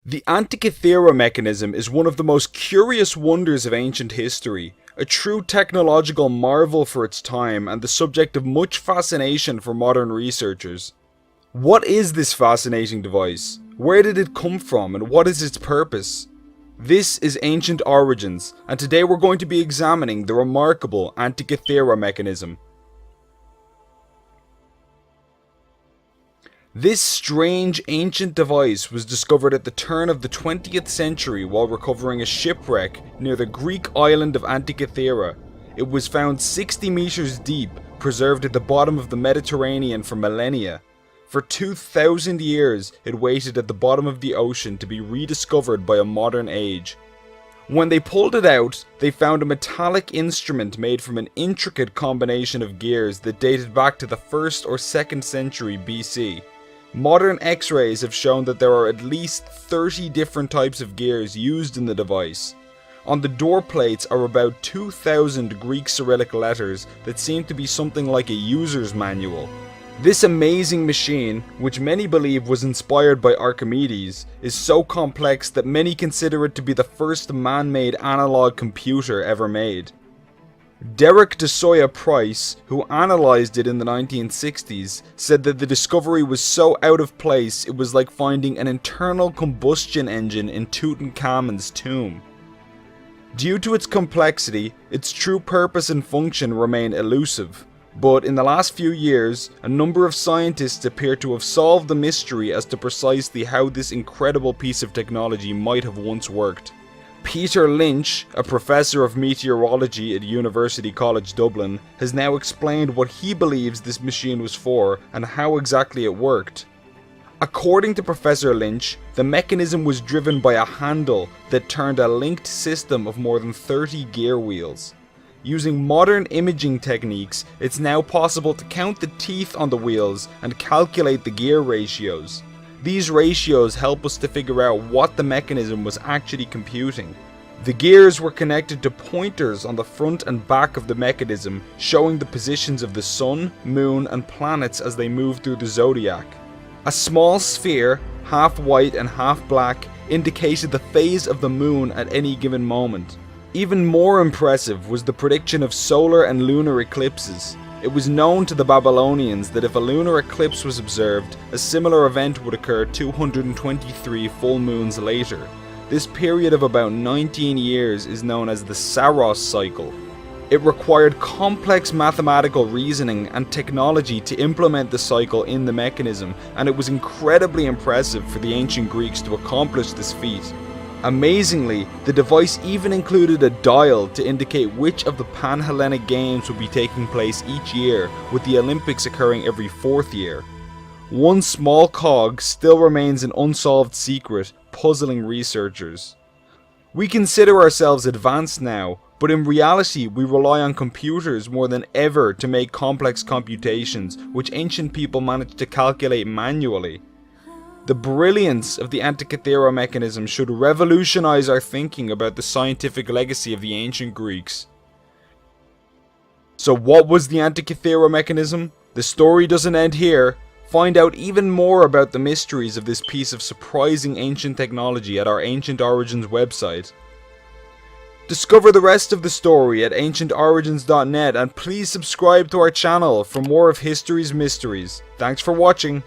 The Antikythera Mechanism is one of the most curious wonders of ancient history, a true technological marvel for its time and the subject of much fascination for modern researchers. What is this fascinating device? Where did it come from and what is its purpose? This is Ancient Origins, and today we're going to be examining the remarkable Antikythera Mechanism. This strange ancient device was discovered at the turn of the 20th century while recovering a shipwreck near the Greek island of Antikythera. It was found 60 meters deep, preserved at the bottom of the Mediterranean for millennia. For 2,000 years, it waited at the bottom of the ocean to be rediscovered by a modern age. When they pulled it out, they found a metallic instrument made from an intricate combination of gears that dated back to the 1st or 2nd century BC. Modern X-rays have shown that there are at least 30 different types of gears used in the device. On the door plates are about 2,000 Greek Cyrillic letters that seem to be something like a user's manual. This amazing machine, which many believe was inspired by Archimedes, is so complex that many consider it to be the first man-made analog computer ever made. Derek DeSoya Price, who analysed it in the 1960s, said that the discovery was so out of place it was like finding an internal combustion engine in Tutankhamun's tomb. Due to its complexity, its true purpose and function remain elusive. But in the last few years, a number of scientists appear to have solved the mystery as to precisely how this incredible piece of technology might have once worked. Peter LYNCH, a professor of meteorology at University College Dublin, has now explained what he believes this machine was for and how exactly it worked. According to Professor LYNCH, the mechanism was driven by a handle that turned a linked system of more than 30 gear wheels. Using modern imaging techniques, it's now possible to count the teeth on the wheels and calculate the gear ratios. These ratios help us to figure out what the mechanism was actually computing. The gears were connected to pointers on the front and back of the mechanism, showing the positions of the sun, moon and planets as they move through the zodiac. A small sphere, half white and half black, indicated the phase of the moon at any given moment. Even more impressive was the prediction of solar and lunar eclipses. It was known to the Babylonians that if a lunar eclipse was observed, a similar event would occur 223 full moons later. This period of about 19 years is known as the SAROS cycle. It required complex mathematical reasoning and technology to implement the cycle in the mechanism, and it was incredibly impressive for the ancient Greeks to accomplish this feat. Amazingly, the device even included a dial to indicate which of the Pan-Hellenic Games would be taking place each year, with the Olympics occurring every 4th year. One small cog still remains an unsolved secret, puzzling researchers. We consider ourselves advanced now, but in reality we rely on computers more than ever to make complex computations, which ancient people managed to calculate manually. The brilliance of the Antikythera mechanism should revolutionize our thinking about the scientific legacy of the ancient Greeks. So what was the Antikythera mechanism? The story doesn't end here. Find out even more about the mysteries of this piece of surprising ancient technology at our Ancient Origins website. Discover the rest of the story at ancientorigins.net and please subscribe to our channel for more of history's mysteries. Thanks for watching.